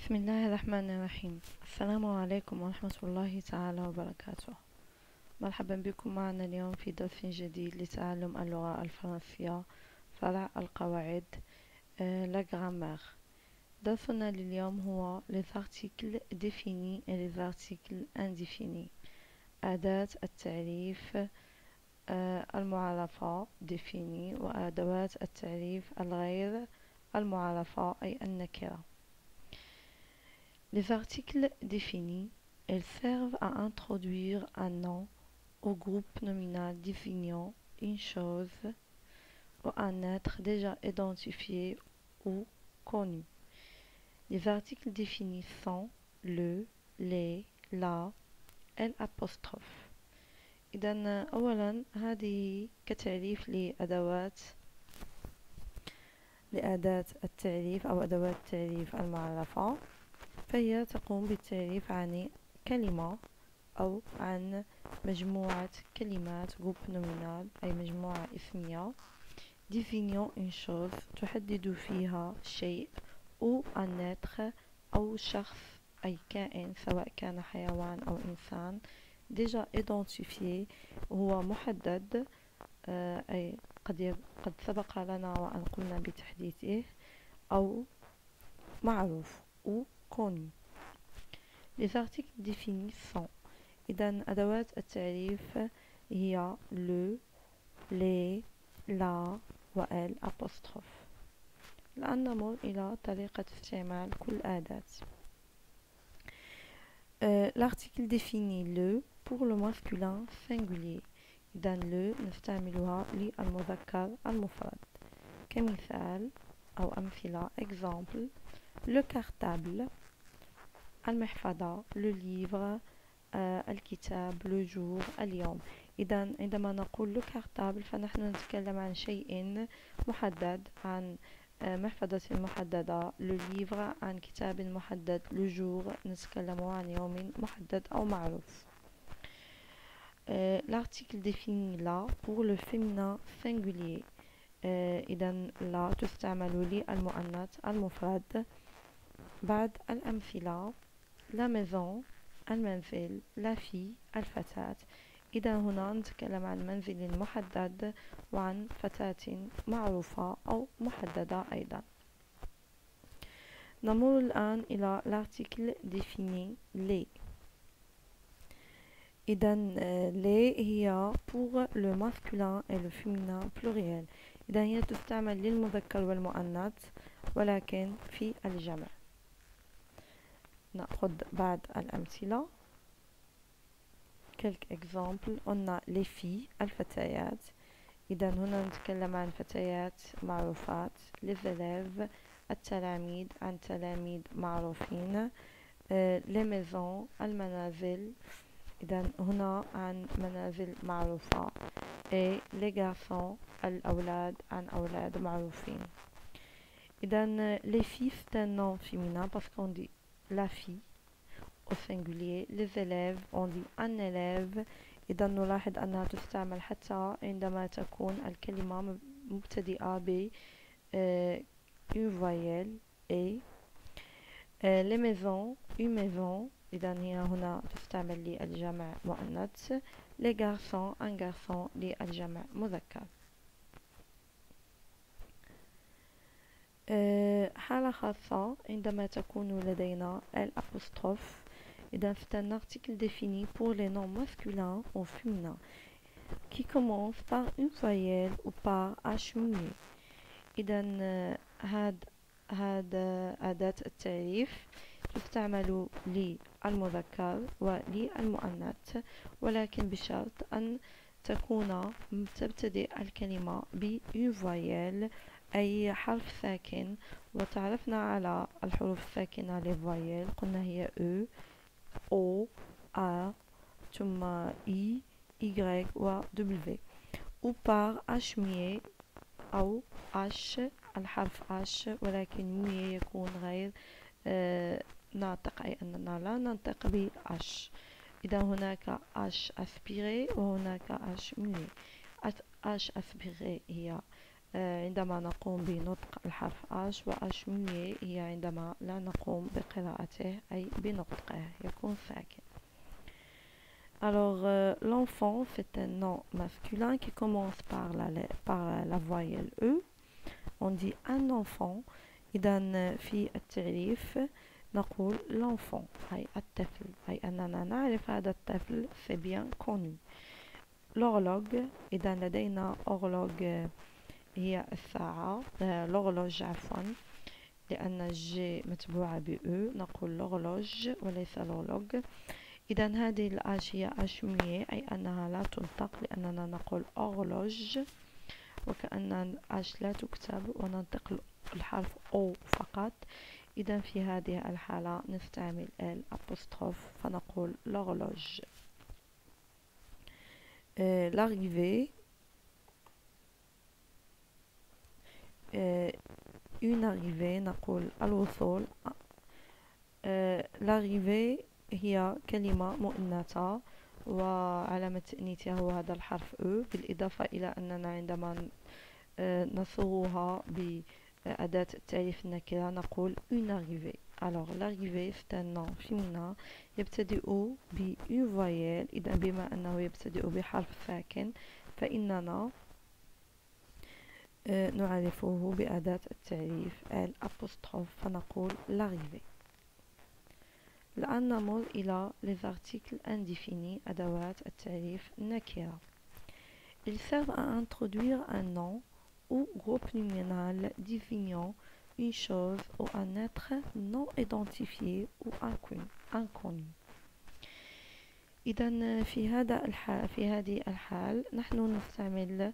بسم الله الرحمن الرحيم. السلام عليكم ورحمة الله تعالى وبركاته. مرحبا بكم معنا اليوم في درس جديد لتعلم اللغة الفرنسية، فرع القواعد la grammaire. درسنا لليوم هو les articles définis et les articles indéfinis. أداة التعريف المعرفة définie وأدوات التعريف الغير المعرفة أي النكرة. Les articles définis, elles servent à introduire un nom au groupe nominal désignant une chose ou un être déjà identifié ou connu. Les articles définis sont le, les, la, l'apostrophe. إذن أولا هذه كتعريف لأداة التعريف أو أدوات التعريف المعرفة، فهي تقوم بالتعريف عن كلمة أو عن مجموعة كلمات groupe nominal أي مجموعة اسمية désignant une chose تحدد فيها شيء أو un être أو شخص أي كائن سواء كان حيوان أو إنسان déjà identifié هو محدد أي قد سبق لنا وأن قلنا بتحديده أو معروف أو connu. Les articles définis sont إذن أدوات التعريف هي le, les, la و l'apostrophe. الآن نمر إلى طريقة استعمال كل أداة. L'article définit le pour le masculin singulier. إذن le نستعملها للمذكر المفرد. كمثال أو أمثلة exemple le cartable المحفظة le livre الكتاب le jour اليوم. إذن عندما نقول le cartable فنحن نتكلم عن شيء محدد، عن محفظة محددة le livre عن كتاب محدد le jour نتكلم عن يوم محدد أو معروف. L'article définit la pour le féminin singulier. إذن لا تستعمل للمؤنث المفرد. بعد الأمثلة la maison المنزل la fille الفتاة. إذا هنا نتكلم عن منزل محدد وعن فتاة معروفة أو محددة أيضا. نمر الآن إلى l'article défini les. إذا les هي pour le masculin et le féminin pluriel. إذا هي تستعمل للمذكر والمؤنث ولكن في الجمع. نأخذ بعض الأمثلة. quelques exemples. on a les filles الفتيات. إذا هنا نتكلم عن فتيات معروفات. les élèves التلاميذ عن تلاميذ معروفين. les maisons المنازل. إذا هنا عن منازل معروفة. et les garçons الأولاد عن أولاد معروفين. إذا les filles c'est un nom féminin parce qu'on dit la fille au singulier. les élèves on dit un élève. إذا نلاحظ أنها تستعمل حتى عندما تكون الكلمة مبتدئة ب une voyelle et les maisons une maison. إذا هي هنا تستعمل للجمع مؤنث. les garçons un garçon للجمع مذكر. حالة خاصة عندما تكون لدينا الأبوستروف. إذا c'est un article défini pour les noms masculins ou féminins qui commence par une voyelle ou par H muet. إذا هذا أداة التعريف تستعمل للمذكر وللمؤنث ولكن بشرط أن تكون تبتدئ الكلمة ب une voyelle أي حرف ساكن. وتعرفنا على الحروف الساكنة les voyelles قلنا هي E O A ثم I Y و W ou par H muet أو H الحرف H ولكن muet يكون غير ناطق أي أننا لا ننطق ب H. إذا هناك H aspiré وهناك H muet. H aspiré هي عندما نقوم بنطق الحرف H و H muet هي عندما لا نقوم بقراءته أي بنطقه يكون ساكن. Alors, l'enfant, c'est un nom masculin qui commence par la voyelle E. On dit un enfant. إذا في التعريف نقول l'enfant أي الطفل أي أننا نعرف هذا الطفل c'est bien connu. l'horloge إذا لدينا horloge هي الساعة l'horloge عفوا لأن الجي متبوعة ب E نقول l'horloge وليس l'horloge. إذا هذه الآش هي آش مية أي أنها لا تنطق لأننا نقول horloge وكأن آش لا تكتب وننطق الحرف أو فقط. إذا في هذه الحالة نستعمل الأبوستروف فنقول l'horloge. l'arrivée une arrivée نقول الوصول. l'arrivée هي كلمة مؤنثة وعلامة تأنيثها هو هذا الحرف E بالإضافة إلى أننا عندما نصوغها بأداة التعريف النكرة نقول une arrivée. Alors l'arrivée c'est un nom féminin يبتدئ ب une voyelle. إذا بما أنه يبتدئ بحرف ساكن فإننا نعرفه بأداة التعريف الأبوستروف فنقول l'arrivée. الآن نمر إلى les articles indéfinis أدوات التعريف النكرة. Ils servent à introduire un nom ou groupe nominal désignant une chose ou un être non identifié ou inconnu. إذا في هذه الحال نحن نستعمل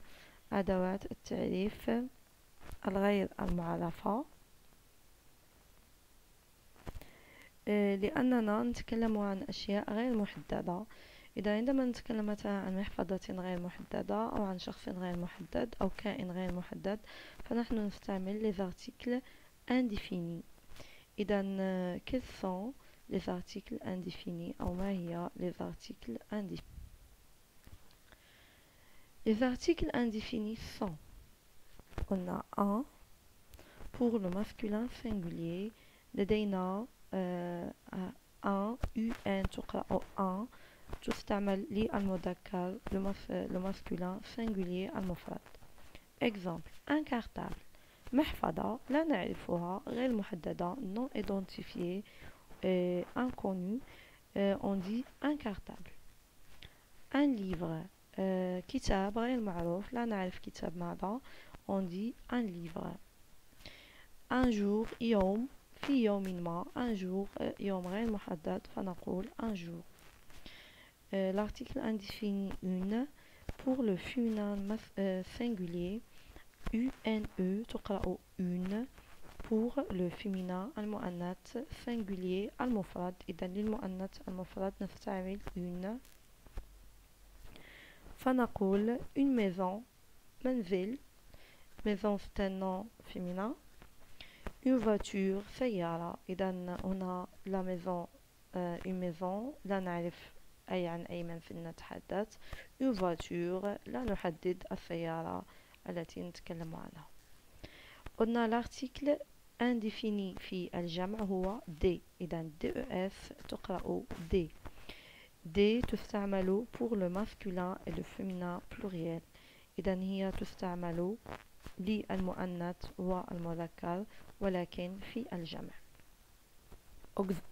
أدوات التعريف الغير المعرفة لأننا نتكلم عن أشياء غير محددة. إذا عندما نتكلم مثلا عن محفظة غير محددة أو عن شخص غير محدد أو كائن غير محدد فنحن نستعمل les articles indéfinis. إذا quels sont les articles indéfinis أو ما هي les articles indéfinis؟ Les articles indéfinis sont on a un pour le masculin singulier لدينا un un تقرأ un تستعمل للمذكر le masculin singulier المفرد. exemple un cartable محفظة لا نعرفها غير محددة non identifiée inconnue on dit un cartable. un livre كتاب غير معروف لا نعرف كتاب ماذا on dit un livre. un jour يوم في يوم ما un jour يوم غير محدد فنقول un jour. l'article indéfini une pour le féminin singulier une تقرأ une pour le féminin المؤنث singulier المفرد. إذا للمؤنث المفرد نستعمل une فنقول une maison منزل maison c'est un nom féminin. une voiture سيارة. إذا هنا la maison une maison لا نعرف عن أي منزل نتحدث. une voiture لا نحدد السيارة التي نتكلم عنها. قلنا l'article indéfini في الجمع هو des. إذا des تقرأ des. des تستعمل pour le masculin et le féminin pluriel. إذا هي تستعمل للمؤنث والمذكر ولكن في الجمع.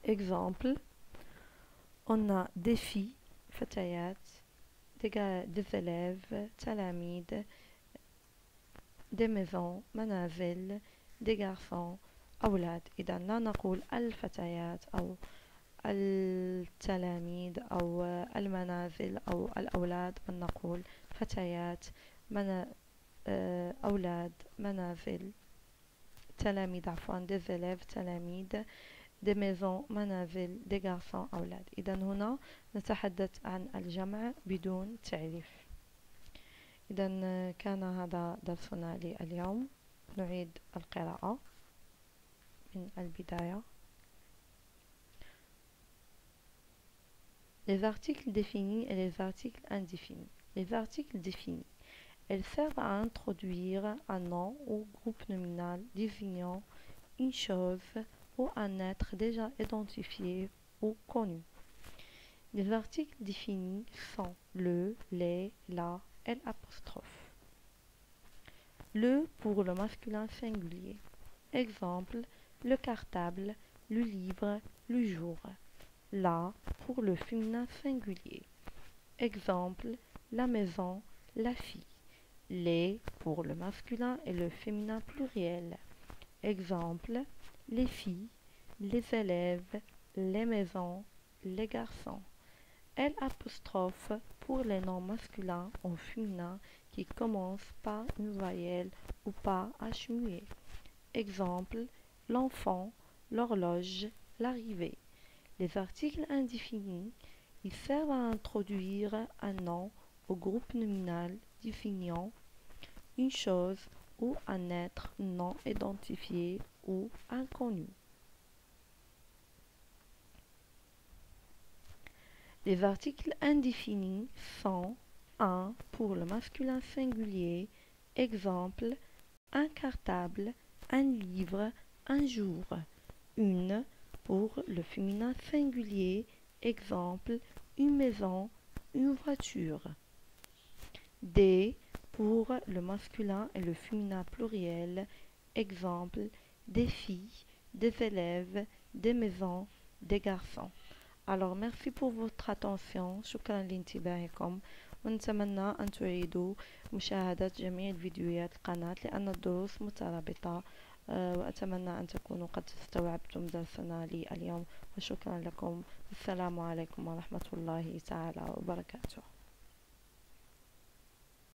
exemple on a des filles فتيات des élèves تلاميذ des maisons منازل des garçons أولاد. إذا لا نقول الفتيات أو التلاميذ أو المنازل أو الأولاد بل نقول فتيات أولاد منازل تلاميذ عفوا des élèves تلاميذ des maisons منازل des garçons أولاد. إذا هنا نتحدث عن الجمع بدون تعريف. إذا كان هذا درسنا لليوم. نعيد القراءة من البداية. les articles définis et les articles indéfinis. les articles définis Elles servent à introduire un nom ou groupe nominal désignant une chose ou un être déjà identifié ou connu. Les articles définis sont le, les, la et l'apostrophe. Le pour le masculin singulier. Exemple, le cartable, le livre, le jour. La pour le féminin singulier. Exemple, la maison, la fille. Les pour le masculin et le féminin pluriel. Exemple, les filles, les élèves, les maisons, les garçons. L' pour les noms masculins ou féminins qui commencent par une voyelle ou par H muet. Exemple, l'enfant, l'horloge, l'arrivée. Les articles indéfinis, ils servent à introduire un nom au groupe nominal désignant une chose ou un être non identifié ou inconnu. Les articles indéfinis sont un pour le masculin singulier, exemple, un cartable, un livre, un jour. Une pour le féminin singulier, exemple, une maison, une voiture. Des pour le masculin et le féminin pluriel, exemple, des filles, des élèves, des maisons, des garçons. Alors merci pour votre attention. شكرا لانتباهكم، ونتمنى أن تعيدوا مشاهدة جميع الفيديوهات القناة لأن الدروس مترابطة، وأتمنى أن تكونوا قد استوعبتم درسنا لليوم، وشكرا لكم. السلام عليكم ورحمة الله تعالى وبركاته.